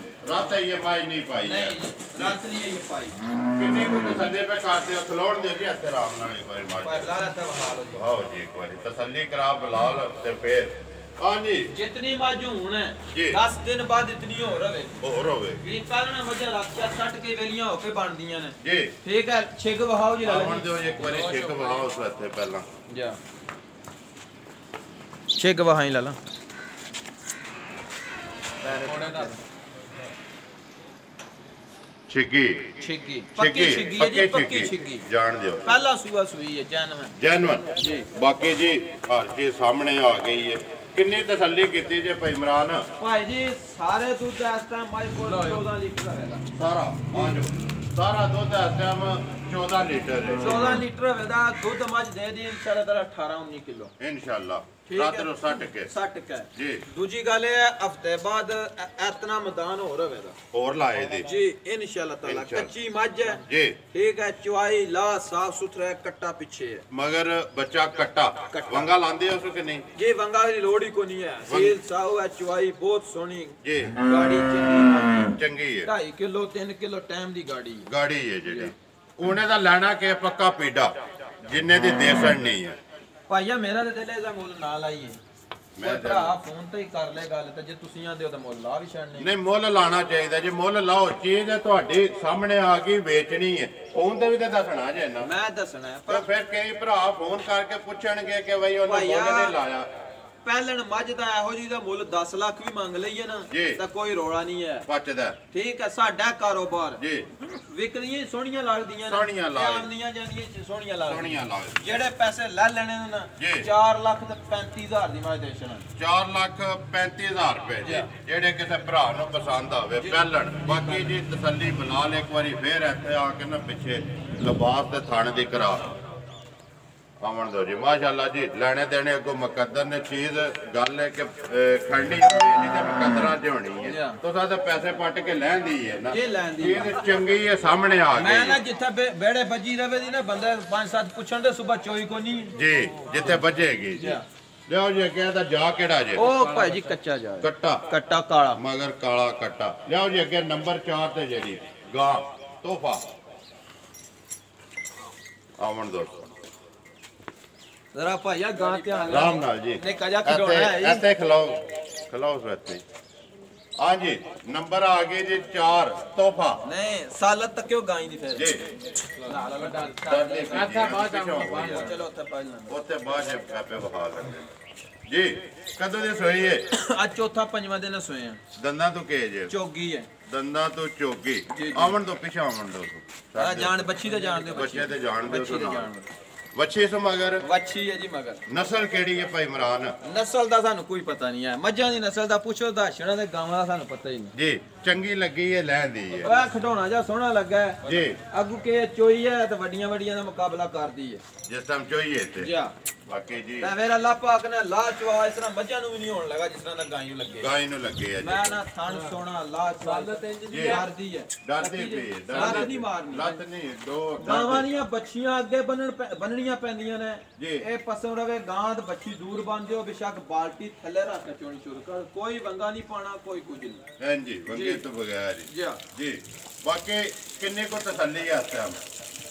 ਰਾਤ ਇਹ ਪਾਈ ਨਹੀਂ ਪਾਈ ਨਹੀਂ ਰਾਤ ਨਹੀਂ ਇਹ ਪਾਈ। ਕਿੰਨੇ ਕੋ ਤਸੱਲੀ ਪੇ ਕਰਦੇ ਹੋ ਖਲੋਣ ਦੇ ਜੀ ਇੱਥੇ ਆਰਾਮ ਨਾਲ ਇੱਕ ਵਾਰੀ ਮਾਰ ਭਾਈ ਲਾਲਾ ਤਾਂ ਹਾਲ ਹੋ ਆਓ ਜੀ ਇੱਕ ਵਾਰੀ ਤਸੱਲੀ ਕਰਾ ਬਲਾਲ ਤੇ ਫੇਰ ਹਾਂਜੀ ਜਿਤਨੀ ਮੱਝ ਹੁਣ ਹੈ 10 ਦਿਨ ਬਾਅਦ ਇਤਨੀ ਹੋਰ ਹੋਵੇ ਵੀ ਪਹਿਲਾਂ ਮੱਝਾਂ ਰੱਖਿਆ ਛੱਟ ਕੇ ਵੇਲੀਆਂ ਹੋ ਕੇ ਬਣਦੀਆਂ ਨੇ ਜੀ ਠੀਕ ਹੈ। ਛਿੱਗ ਵਹਾਓ ਜੀ ਲਾਲਾ ਆਉਣ ਦਿਓ ਇੱਕ ਵਾਰੀ ਛਿੱਗ ਵਹਾਓ ਉਸ ਇੱਥੇ ਪਹਿਲਾਂ ਜਾ ਛਿੱਗ ਵਹਾਈ ਲਾਲਾ ਛਿੱਗੀ ਪੱਕੀ ਛਿੱਗੀ ਜਾਣ ਦਿਓ। ਪਹਿਲਾ ਸੂਆ ਸੂਈ ਹੈ ਜੈਨੂਨ ਜੀ। ਬਾਕੀ ਜੀ ਹਰ ਚੀਜ਼ ਸਾਹਮਣੇ ਆ ਗਈ ਹੈ। ਕਿੰਨੀ ਤਸੱਲੀ ਕੀਤੀ ਜੇ ਭਾਈ ਇਮਰਾਨ? ਭਾਈ ਜੀ ਸਾਰੇ ਦੁੱਧ ਇਸ ਟਾਈਮ ਮਾਈ ਕੋਲ 14 ਲੀਟਰ ਹੈਗਾ ਸਾਰਾ ਦੁੱਧ ਇਸ ਟਾਈਮ 14 ਲੀਟਰ ਹੈ। 14 ਲੀਟਰ ਹੋਵੇਗਾ ਦੁੱਧ ਮੱਝ ਦੇ ਦੀ ਇਨਸ਼ਾਅੱਲਾ 18-19 ਕਿਲੋ ਇਨਸ਼ਾਅੱਲਾ। ਰਾਤ ਨੂੰ 60 ਕੇ ਜੀ। ਦੂਜੀ ਗੱਲ ਇਹ ਹੈ ਹਫਤੇ ਬਾਅਦ ਇਤਨਾ ਮੈਦਾਨ ਹੋਰ ਹੋਵੇਗਾ ਹੋਰ ਲਾਏ ਦੀ ਜੀ ਇਨਸ਼ਾਅੱਲਾ ਤਾਲਾ। ਕੱਚੀ ਮੱਝ ਹੈ ਜੀ ਠੀਕ ਹੈ। ਚੁਆਈ ਲਾ ਸਾਫ ਸੁਥਰਾ ਕੱਟਾ ਪਿੱਛੇ ਹੈ ਮਗਰ ਬੱਚਾ ਕੱਟਾ ਵੰਗਾ ਲਾਂਦੇ ਉਸ ਕਿ ਨਹੀਂ ਜੀ? ਵੰਗਾ ਦੀ ਲੋੜ ਹੀ ਕੋਈ ਨਹੀਂ ਹੈ। ਸੀਲ ਸਾਉ ਹੈ ਚੁਆਈ ਬਹੁਤ ਸੋਹਣੀ ਜੀ। ਗਾੜੀ ਚੰਗੀ ਹੈ 2.5 ਕਿਲੋ 3 ਕਿਲੋ ਟਾਈਮ ਦੀ ਗਾੜੀ ਹੈ ਜਿਹੜੀ ਉਹਨੇ ਦਾ ਲੈਣਾ ਕਿ ਪੱਕਾ ਪੀੜਾ ਜਿੰਨੇ ਦੀ ਦੇ ਨਹੀਂ ਹੈ ਭਾਈਆ ਮੇਰਾ ਤੇ ਦਿਲ ਇਹਦਾ ਮੁੱਲ ਨਾ ਲਾਈਏ ਮੈਂ ਭਰਾ ਫੋਨ ਤੇ ਹੀ ਕਰ ਲੈ ਗੱਲ ਤੇ ਜੇ ਤੁਸੀਂ ਆਂਦੇ ਹੋ ਤਾਂ ਮੁੱਲ ਲਾ ਵੀ ਛੱਡਣੇ ਨਹੀਂ ਮੁੱਲ ਲਾਣਾ ਚਾਹੀਦਾ ਜੇ ਮੁੱਲ ਲਾਓ ਚੀਜ਼ ਤੁਹਾਡੀ ਸਾਹਮਣੇ ਆ ਗਈ ਵੇਚਣੀ ਹੈ ਫੋਨ ਤੇ ਵੀ ਤਾਂ ਦੱਸਣਾ ਜੇ ਨਾ ਮੈਂ ਦੱਸਣਾ ਪਰ ਫਿਰ ਕਈ ਭਰਾ ਫੋਨ ਕਰਕੇ ਪੁੱਛਣਗੇ ਕਿ ਬਈ ਉਹਨੇ ਮੁੱਲ ਨਹੀਂ ਲਾਇਆ ਪਹਿਲਣ ਮੱਝ ਦਾ ਇਹੋ ਜੀ ਦਾ ਮੁੱਲ 10 ਲੱਖ ਵੀ ਮੰਗ ਲਈਏ ਨਾ ਤਾਂ ਕੋਈ ਰੋਲਾ ਨਹੀਂ ਹੈ ਬਚਦਾ ਠੀਕ ਹੈ ਸਾਡਾ ਕਾਰੋਬਾਰ ਜੀ ਵਿਕਦੀਆਂ ਸੋਹਣੀਆਂ ਲੱਗਦੀਆਂ ਸੋਹਣੀਆਂ ਆਉਂਦੀਆਂ ਜਾਂਦੀਆਂ ਸੋਹਣੀਆਂ ਲੱਗਦੀਆਂ ਜਿਹੜੇ ਪੈਸੇ ਲੈ ਲੈਣੇ ਨੇ ਨਾ 4 ਲੱਖ ਤੇ 35000 ਦੀ ਮੱਝ ਦੇਣਾ 4 ਲੱਖ 35000 ਰੁਪਏ ਜੀ ਜਿਹੜੇ ਕਿਸੇ ਭਰਾ ਨੂੰ ਪਸੰਦ ਆਵੇ ਪਹਿਲਣ ਬਾਕੀ ਜੀ ਤਸੱਲੀ ਬਲਾਲ ਇੱਕ ਵਾਰੀ ਫੇਰ ਇੱਥੇ ਆ ਕੇ ਨਾ ਪਿੱਛੇ ਲਿਬਾਸ ਤੇ ਥਾਣੇ ਦੀ ਕਰਾ ਆਵਣ ਦੋ ਜੀ ਮਾਸ਼ਾਅੱਲਾ ਜੀ ਲੈਣੇ ਦੇਣੇ ਅੱਗੋਂ ਮੁਕੱਦਰ ਨੇ ਚੀਜ਼ ਗੱਲ ਹੈ ਕਿ ਖੰਡੀ ਨਹੀਂ ਤੇ ਮੁਕੱਦਰਾਂ ਚ ਹੋਣੀ ਹੈ ਤੁਸੀਂ ਤਾਂ ਪੈਸੇ ਪੱਟ ਕੇ ਲੈਂਦੀ ਹੈ ਨਾ ਚੀਜ਼ ਚੰਗੀ ਹੈ ਸਾਹਮਣੇ ਆ ਗਈ ਮੈਂ ਨਾ ਜਿੱਥੇ ਬੇੜੇ ਵੱਜੀ ਰਵੇ ਦੀ ਨਾ ਬੰਦਾ 5-7 ਪੁੱਛਣ ਦੇ ਸਵੇਰ ਚੋਈ ਕੋ ਨਹੀਂ ਜੀ ਜਿੱਥੇ ਵੱਜੇਗੀ ਜੀ ਲਿਓ ਜੀ ਕਹਿੰਦਾ ਜਾ ਕਿਹੜਾ ਜੇ ਉਹ ਭਾਈ ਜੀ ਕੱਚਾ ਜਾ ਕੱਟਾ ਕਾਲਾ ਮਗਰ ਕਾਲਾ ਕੱਟਾ ਲਿਓ ਜੀ ਅੱਗੇ ਨੰਬਰ 4 ਤੇ ਜਿਹੜੀ ਗਾਂ ਤੋਹਫਾ ਆਵਣ ਦੋ ਜ਼ਰਾ ਭਾਈਆ ਗਾਂ ਧਿਆਨ ਰਾਮ ਨਾਲ ਜੀ ਨੇ ਕਜਾ ਖਿਡੌਣਾ ਹੈ ਇੱਥੇ ਖਲਾਓ ਸੱਤੇ ਹਾਂਜੀ ਨੰਬਰ ਆ ਗਏ ਜੀ 4 ਤੋਹਫਾ ਨਹੀਂ ਸਾਲਤ ਤੱਕ ਕਿਉਂ ਗਾਈ ਦੀ ਫਿਰ ਜੀ ਅੱਛਾ ਬਾਅਦ ਆਉਂਗਾ ਚਲੋ ਉੱਥੇ ਉੱਥੇ ਬਾਅਦ ਆਪੇ ਵਹਾ ਲੈਂਦੇ ਜੀ ਕਦੋਂ ਦੇ ਸੋਈ ਹੈ ਅੱਜ ਚੌਥਾ ਪੰਜਵਾਂ ਦਿਨ ਸੋਏ ਆ ਦੰਦਾਂ ਤੋਂ ਕੇ ਜੇ ਚੋਗੀ ਹੈ ਦੰਦਾਂ ਤੋਂ ਚੋਗੀ ਆਵਣ ਤੋਂ ਪਿਛਾ ਆਵਣ ਦੋ ਆ ਜਾਣ ਬੱਚੀ ਤੇ ਜਾਣ ਦਿਓ ਬੱਚੇ ਤੇ ਜਾਣ ਦਿਓ ਵੱਛੀ ਇਸ ਮਗਰ ਵੱਛੀ ਹੈ ਜੀ ਮਗਰ ਨਸਲ ਕਿਹੜੀ ਹੈ ਭਾਈ ਇਮਰਾਨ ਨਸਲ ਦਾ ਸਾਨੂੰ ਕੋਈ ਪਤਾ ਨਹੀਂ ਹੈ ਮੱਝਾਂ ਦੀ ਨਸਲ ਦਾ ਪੁੱਛੋ ਦਾਸ਼ਣਾ ਦੇ ਗਾਵਾਂ ਦਾ ਸਾਨੂੰ ਪਤਾ ਹੀ ਨਹੀਂ ਜੀ ਚੰਗੀ ਲੱਗੀ ਹੈ ਲੈਂਦੀ ਹੈ ਉਹ ਖਿਡੌਣਾ ਜਾਂ ਸੋਹਣਾ ਲੱਗਾ ਜੀ ਅੱਗੂ ਕੇ ਚੋਈ ਹੈ ਤੇ ਵੱਡੀਆਂ ਵੱਡੀਆਂ ਦਾ ਮੁਕਾਬਲਾ ਕਰਦੀ ਹੈ ਜਿਸ ਟਾਈਮ ਚੋਈਏ ਤੇ ਜੀ ਬਾਕੀ ਜੀ ਤਾਂ ਮੇਰਾ ਅੱਲਾਹ ਪਾਕ ਨੇ ਲਾ ਚਵਾ ਇਸ ਤਰ੍ਹਾਂ ਮੱਝਾਂ ਨੂੰ ਵੀ ਨਹੀਂ ਹੋਣ ਲੱਗਾ ਜਿਸ ਤਰ੍ਹਾਂ ਦਾ ਗਾਂ ਨੂੰ ਲੱਗੇ ਗਾਂ ਨੂੰ ਲੱਗੇ ਆ ਜੀ ਮੈਂ ਨਾ ਥਣ ਸੋਹਣਾ ਲਾ ਚਵਾ ਡਰਦੀ ਹੈ ਡਰਦੀ ਪਈ ਲੱਤ ਨਹੀਂ ਮਾਰਨੀ ਲੱਤ ਨਹੀਂ ਦੋ ਗਾਵਾਂ ਦੀਆਂ ਬੱਚੀਆਂ ਅੱਗੇ ਬੰਨਣੀਆਂ ਪੈਂਦੀਆਂ ਨੇ ਇਹ ਪਸਮ ਰਵੇ ਗਾਂ ਤੇ ਬੱਚੀ ਦੂਰ ਬੰਨ ਦਿਓ ਬੇਸ਼ੱਕ ਬਾਲਟੀ ਥੱਲੇ ਰੱਖ ਕੇ ਚੋਣੀ ਸ਼ੁਰੂ ਕਰ ਕੋਈ ਵੰਗਾ ਨਹੀਂ ਪਾਣਾ ਕੋਈ ਕੁਝ ਨਹੀਂ ਹਾਂਜੀ ਵੰਗੇ ਤੋਂ ਬਗੈਰ ਜੀ ਬਾਕੀ ਕਿੰਨੇ ਕੋ ਤਸੱਲੀ ਹੈ ਇਸ ਟਾਈਮ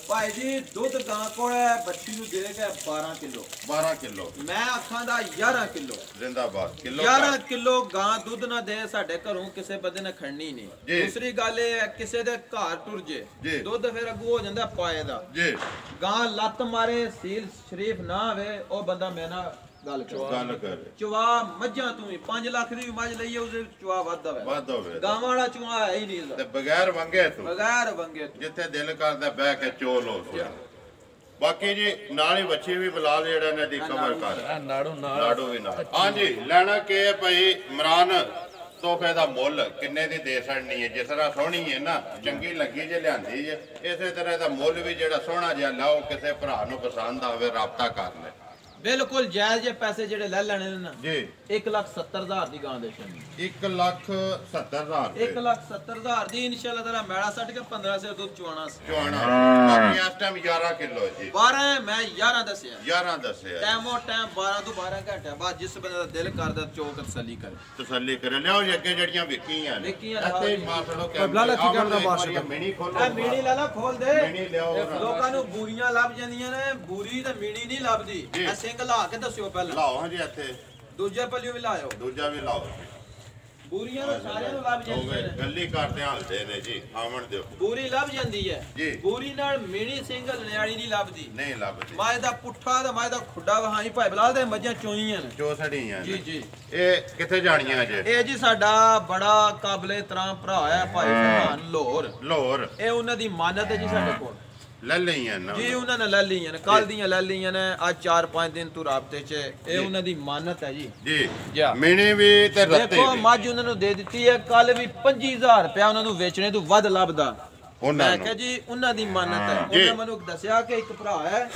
ਭਾਈ ਜੀ ਦੁੱਧ ਗਾਂ ਕੋਲ ਹੈ ਬੱਚੀ ਨੂੰ ਦੇ ਕੇ 12 ਕਿਲੋ ਮੈਂ ਆਖਾਂ ਦਾ 11 ਕਿਲੋ ਜ਼ਿੰਦਾਬਾਦ ਕਿਲੋ 11 ਕਿਲੋ ਗਾਂ ਦੁੱਧ ਨਾ ਦੇ ਸਾਡੇ ਘਰੋਂ ਕਿਸੇ ਬੰਦੇ ਨੇ ਖੜਨੀ ਨਹੀਂ ਦੂਸਰੀ ਗੱਲ ਇਹ ਹੈ ਕਿਸੇ ਦੇ ਘਰ ਟੁਰ ਜੇ ਦੁੱਧ ਫਿਰ ਅੱਗੂ ਹੋ ਜਾਂਦਾ ਪਾਏ ਦਾ ਜੀ ਗਾਂ ਲੱਤ ਮਾਰੇ ਸੀਲ ਸ਼ਰੀਫ ਨਾ ਆਵੇ ਉਹ ਬੰਦਾ ਮੈਂ ਨਾ ਗੱਲ ਕਰ ਚਵਾ ਮੱਝਾਂ ਤੂੰ 5 ਲੱਖ ਦੀ ਮੱਝ ਲਈ ਉਹਦੇ ਚਵਾ ਵੱਧ ਹੋਵੇ ਗਾਵਾਂ ਵਾਲਾ ਚਵਾ ਹੈ ਹੀ ਨਹੀਂ ਤੇ ਬਗੈਰ ਵੰਗੇ ਜਿੱਥੇ ਦਿਲ ਕਰਦਾ ਬਹਿ ਕੇ ਚੋ ਲੋ ਬਾਕੀ ਜੀ ਨਾਲ ਹੀ ਬੱਚੇ ਵੀ ਬਲਾਲ ਜਿਹੜਾ ਨੇ ਦੀ ਕਵਰ ਕਰ ਨਾੜੂ ਵੀ ਨਾਲ ਹਾਂਜੀ ਲੈਣਾ ਕੀ ਹੈ ਭਾਈ ਇਮਰਾਨ ਤੋਹਫੇ ਦਾ ਮੁੱਲ ਕਿੰਨੇ ਦੀ ਦੇ ਛੜਨੀ ਹੈ ਜਿਸ ਤਰ੍ਹਾਂ ਸੋਹਣੀ ਹੈ ਨਾ ਚੰਗੀ ਲੱਗੀ ਜੇ ਲਿਆਂਦੀ ਹੈ ਇਸੇ ਤਰ੍ਹਾਂ ਦਾ ਮੁੱਲ ਵੀ ਜਿਹੜਾ ਸੋਹਣਾ ਜਿਹਾ ਲਾਓ ਕਿਸੇ ਭਰਾ ਨੂੰ ਪਸੰਦ ਆਵੇ ਰਾਬਤਾ ਕਰ ਲੈ ਬਿਲਕੁਲ ਜਾਇਜ਼ ਜੇ ਪੈਸੇ ਜਿਹੜੇ ਲੈ ਲੈਣੇ ਨੇ ਨਾ ਜੀ 1,70,000 ਦੀ ਗਾਂ ਦੇ ਛੱਡ 1,70,000 1,70,000 ਦੀ ਇਨਸ਼ਾਅੱਲਾ ਤਾਲਾ ਮੈਲਾ ਸੱਟ ਕੇ 1500 ਦੁੱਧ ਚਵਾਣਾ ਬਾਕੀ ਇਸ ਟਾਈਮ 11 ਕਿਲੋ ਜੀ 12 ਮੈਂ 11 ਦੱਸਿਆ ਟਾਈਮ ਟਾਈਮ 12 ਤੋਂ 12 ਘੰਟੇ ਬਾਅਦ ਜਿਸ ਬੰਦੇ ਦਾ ਦਿਲ ਕਰਦਾ ਚੋਕ ਤਸੱਲੀ ਕਰੇ ਲਿਆਓ ਅੱਗੇ ਜਿਹੜੀਆਂ ਵਿਕੀਆਂ ਇੱਥੇ ਮਾਰੜੋ ਕੈਮਰਾ ਮਿਣੀ ਖੋਲੋ ਮਿਣੀ ਲਾ ਲਾ ਖੋਲ ਦੇ ਲੋਕਾਂ ਨੂੰ ਬੂਰੀਆਂ ਲੱਭ ਜਾਂਦੀਆਂ ਨੇ ਬੂਰੀ ਤੇ ਮਿਣੀ ਨਹੀਂ ਲੱਭਦੀ ਸਿੰਘ ਲਾ ਕੇ ਦੱਸਿਓ ਪਹਿਲਾਂ ਲਾਓ ਹਾਂਜੀ ਇੱਥੇ ਦੂਜੇ ਪੱਲਿਓ ਵੀ ਲਾਇਓ ਦੂਜਾ ਵੀ ਲਾਓ ਬੂਰੀਆਂ ਤਾਂ ਸਾਰਿਆਂ ਨੂੰ ਲੱਭ ਜਾਂਦੀਆਂ ਨੇ ਗੱਲੀ ਕਰਦੇ ਹਲਦੇ ਨੇ ਜੀ ਆਵਣ ਦਿਓ ਬੂਰੀ ਲੱਭ ਜਾਂਦੀ ਹੈ ਬੂਰੀ ਨਾਲ ਮੀਣੀ ਸਿੰਘ ਲਣਿਆੜੀ ਨਹੀਂ ਲੱਭਦੀ ਨਹੀਂ ਲੱਭਦੀ ਮਾਏ ਦਾ ਪੁੱਠਾ ਤੇ ਮਾਏ ਦਾ ਖੁੱਡਾ ਵਹਾਈ ਭਾਈ ਬਲਾਲ ਦੇ ਮੱਝਾਂ ਚੋਈਆਂ ਨੇ ਚੋਸੜੀਆਂ ਜੀ ਜੀ ਇਹ ਕਿੱਥੇ ਜਾਣੀਆਂ ਅਜੇ ਇਹ ਜੀ ਸਾਡਾ ਬੜਾ ਕਾਬਲੇ ਤਰ੍ਹਾਂ ਭਰਾ ਹੈ ਭਾਈ ਫਰਮਾਨ ਲਾਹੌਰ ਇਹ ਉਹਨਾਂ ਦੀ ਮਾਨਤ ਹੈ ਜੀ ਸਾਡੇ ਕੋਲ ਲੈ ਲਈਆਂ ਨਾ ਜੀ ਉਹਨਾਂ ਨੇ ਲੈ ਲਈਆਂ ਨੇ ਕੱਲ ਦੀਆਂ ਲੈ ਲਈਆਂ ਨੇ ਅੱਜ 4-5 ਦਿਨ ਤੋਂ ਰਾਬਤੇ 'ਚ ਇਹ ਉਹਨਾਂ ਦੀ ਮਾਨਤ ਹੈ ਜੀ ਜੀ ਮੀਣੀ ਵੀ ਤੇ ਰੱਤੇ ਵੀ ਦੇਖੋ ਮੱਝ ਉਹਨਾਂ ਨੂੰ ਦੇ ਦਿੱਤੀ ਹੈ ਕੱਲ ਵੀ 25000 ਰੁਪਇਆ ਉਹਨਾਂ ਨੂੰ ਵੇਚਣੇ ਤੋਂ ਵੱਧ ਲੱਭਦਾ ਮੈਂ ਕਿਹਾ ਜੀ ਉਹਨਾਂ ਦੀ ਮਾਨਤ ਹੈ ਉਹਨਾਂ ਮੈਨੂੰ ਦੱਸਿਆ ਕਿ ਇੱਕ ਭਰਾ ਹੈ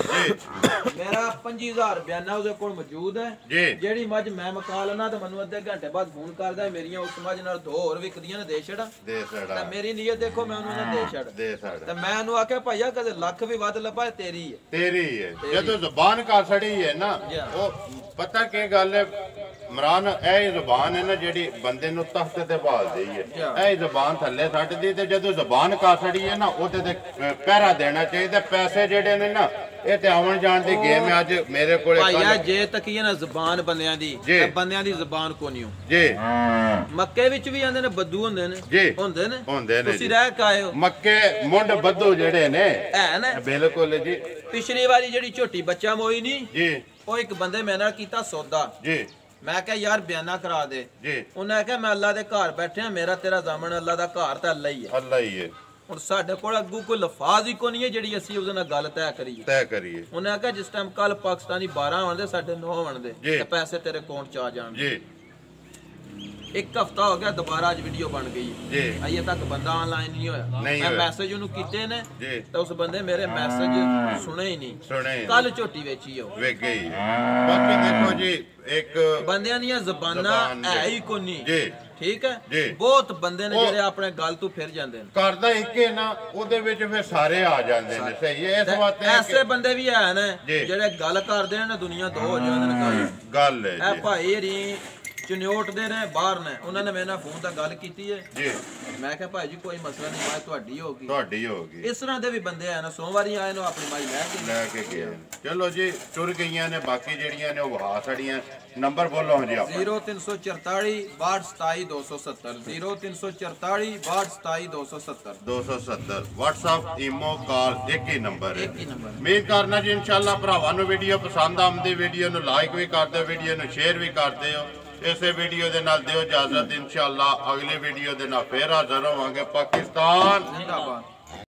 ਮੇਰਾ 25000 ਬਿਆਨਾ ਉਹਦੇ ਕੋਲ ਮੌਜੂਦ ਹੈ ਜਿਹੜੀ ਮੱਝ ਮੈਂ ਮਕਾ ਲੈਣਾ ਤੇ ਮੈਨੂੰ ਅੱਧੇ ਘੰਟੇ ਬਾਅਦ ਫੋਨ ਕਰਦਾ ਮੇਰੀਆਂ ਉਸ ਮੱਝ ਨਾਲ 2 ਹੋਰ ਵਿਕਦੀਆਂ ਨੇ ਦੇ ਛੜਾ ਤਾਂ ਮੇਰੀ ਨੀਅਤ ਦੇਖੋ ਮੈਂ ਉਹਨਾਂ ਨੂੰ ਦੇ ਛੜ ਤੇ ਮੈਂ ਉਹਨੂੰ ਆਖਿਆ ਭਾਈਆ ਕਦੇ ਲੱਖ ਵੀ ਵੱਧ ਲੱਭਾ ਤੇਰੀ ਹੈ ਜਦੋਂ ਜ਼ਬਾਨ ਕਰ ਛੜੀ ਹੈ ਨਾ ਉਹ ਪਤਾ ਕੀ ਗੱਲ ਹੈ ਇਮਰਾਨ ਇਹ ਜ਼ਬਾਨ ਹੈ ਨਾ ਜਿਹੜੀ ਬੰਦੇ ਨੂੰ ਤਖਤ ਤੇ ਭਾਲਦੀ ਹੈ ਇਹ ਜ਼ਬਾਨ ਥੱਲੇ ਛੱਡਦੀ ਤੇ ਜਦੋਂ ਜ਼ਬਾਨ ਕਾਸੜੀ ਹੈ ਨਾ ਉਹਦੇ ਤੇ ਪਹਿਰਾ ਦੇਣਾ ਚਾਹੀਦਾ ਪੈਸੇ ਜਿਹੜੇ ਨੇ ਨਾ ਇਹ ਤੇ ਆਉਣ ਜਾਣ ਦੀ ਗੇਮ ਹੈ ਅੱਜ ਮੇਰੇ ਕੋਲੇ ਭਾਈਆ ਜੇ ਤੱਕੀਏ ਨਾ ਜ਼ਬਾਨ ਬੰਦਿਆਂ ਦੀ ਤੇ ਬੰਦਿਆਂ ਦੀ ਜ਼ਬਾਨ ਕੋਨੀਓ ਜੀ ਮੱਕੇ ਵਿੱਚ ਵੀ ਆਂਦੇ ਨੇ ਬੱਦੂ ਹੁੰਦੇ ਨੇ ਹੁੰਦੇ ਨੇ ਤੁਸੀਂ ਰਹਿ ਕੇ ਆਏ ਹੋ ਮੱਕੇ ਮੁੰਡ ਬੱਦੂ ਜਿਹੜੇ ਨੇ ਹੈ ਨਾ ਬਿਲਕੁਲ ਜੀ ਪਿਛਲੀ ਵਾਰੀ ਜਿਹੜੀ ਝੋਟੀ ਬੱਚਾ ਮੋਈ ਨਹੀਂ ਜੀ ਉਹ ਇੱਕ ਬੰਦੇ ਮੇਰੇ ਨਾਲ ਕੀਤਾ ਸੌਦਾ ਜੀ ਮੈਂ ਕਿਹਾ ਯਾਰ ਬਿਆਨਾ ਕਰਾ ਦੇ ਜੀ ਉਹਨੇ ਕਿਹਾ ਮੈਂ ਅੱਲਾ ਦੇ ਘਰ ਬੈਠਿਆ ਮੇਰਾ ਤੇਰਾ ਜ਼ਾਮਨ ਅੱਲਾ ਦਾ ਘਰ ਤਾਂ ਅੱਲਾ ਹੀ ਹੈ ਹੁਣ ਸਾਡੇ ਕੋਲ ਅੱਗੂ ਕੋਈ ਲਫ਼ਾਜ਼ ਹੀ ਕੋਈ ਨਹੀਂ ਹੈ ਜਿਹੜੀ ਅਸੀਂ ਉਹਦੇ ਨਾਲ ਗੱਲ ਤੈਅ ਕਰੀਏ ਉਹਨੇ ਕਿਹਾ ਜਿਸ ਟਾਈਮ ਕੱਲ ਪਾਕਿਸਤਾਨੀ 12 ਆਉਂਦੇ ਸਾਡੇ 9 ਆਉਂਦੇ ਤੇ ਪੈਸੇ ਤੇਰੇ ਅਕਾਊਂਟ ਚ ਆ ਜਾਣ ਜੀ ਇੱਕ ਹਫਤਾ ਹੋ ਗਿਆ ਦੁਬਾਰਾ ਅੱਜ ਵੀਡੀਓ ਬਣ ਗਈ ਜੀ ਅਜੇ ਤੱਕ ਬੰਦਾ ਆਨਲਾਈਨ ਨਹੀਂ ਹੋਇਆ ਮੈਂ ਮੈਸੇਜ ਉਹਨੂੰ ਕੀਤੇ ਨੇ ਤੇ ਉਸ ਬੰਦੇ ਮੇਰੇ ਮੈਸੇਜ ਸੁਣੇ ਹੀ ਨਹੀਂ ਕੱਲ ਝੋਟੀ ਵੇਚੀ ਉਹ ਵੇਚ ਗਈ ਬਾਕੀ ਦੇਖੋ ਜੀ ਇੱਕ ਬੰਦਿਆਂ ਦੀਆਂ ਜ਼ਬਾਨਾਂ ਹੈ ਹੀ ਕੋਈ ਨਹੀਂ ਜੀ ਠੀਕ ਹੈ ਬਹੁਤ ਬੰਦੇ ਨੇ ਜਿਹੜੇ ਆਪਣੇ ਗੱਲ ਤੋਂ ਫਿਰ ਜਾਂਦੇ ਨੇ ਕਰਦਾ ਇੱਕੇ ਨਾ ਉਹਦੇ ਵਿੱਚ ਫਿਰ ਸਾਰੇ ਆ ਜਾਂਦੇ ਨੇ ਸਹੀ ਹੈ ਇਸ ਵਾਸਤੇ ਐਸੇ ਬੰਦੇ ਵੀ ਹੈ ਨੇ ਜਿਹੜੇ ਗੱਲ ਕਰਦੇ ਨੇ ਦੁਨੀਆ ਦੋ ਹੋ ਜਾਂਦੇ ਨੇ ਗੱਲ ਹੈ ਇਹ ਭਾਈ ਰੀ ਚਨਿਓਟ ਦੇ ਨੇ ਬਾਹਰ ਨੇ ਉਹਨਾਂ ਨੇ ਮੇਰੇ ਨਾਲ ਫੋਨ ਤੇ ਗੱਲ ਕੀਤੀ ਹੈ ਜੀ ਮੈਂ ਕਿਹਾ ਭਾਈ ਜੀ ਕੋਈ ਮਸਲਾ ਨਹੀਂ ਮੈਂ ਤੁਹਾਡੀ ਹੋਗੀ ਇਸ ਤਰ੍ਹਾਂ ਦੇ ਵੀ ਬੰਦੇ ਆ ਨਾ ਸੋਮਵਾਰੀ ਆਏ ਨੂੰ ਆਪਣੀ ਮਾਈ ਲੈ ਕੇ ਗਏ ਚਲੋ ਜੀ ਟੁਰ ਗਈਆਂ ਨੇ ਬਾਕੀ ਜਿਹੜੀਆਂ ਨੇ ਉਹ ਵਹਾ ਛੜੀਆਂ ਨੰਬਰ ਬੋਲੋ ਜੀ ਆਪ 0344 6227 270 0344 6227 270 WhatsApp ਈਮੋ ਕਾਲ ਇੱਕ ਹੀ ਨੰਬਰ ਹੈ ਉਮੀਦ ਕਰਨਾ ਜੀ ਇਨਸ਼ਾਅੱਲਾ ਭਰਾਵਾਂ ਨੂੰ ਵੀਡੀਓ ਪਸੰਦ ਆਉਂਦੀ ਵੀਡੀਓ ਨੂੰ ਲਾਈਕ ਵੀ ਕਰਦੇ ਵੀਡੀਓ ਨੂੰ ਸ਼ੇਅਰ ਵੀ ਕਰਦੇ ਹੋ ਇਸੇ ਵੀਡੀਓ ਦੇ ਨਾਲ ਦਿਓ ਇਜਾਜ਼ਤ ਇਨਸ਼ਾਅੱਲਾ ਅਗਲੀ ਵੀਡੀਓ ਦੇ ਨਾਲ ਫੇਰ ਹਾਜ਼ਰ ਹੋਵਾਂਗੇ ਪਾਕਿਸਤਾਨ ਜ਼ਿੰਦਾਬਾਦ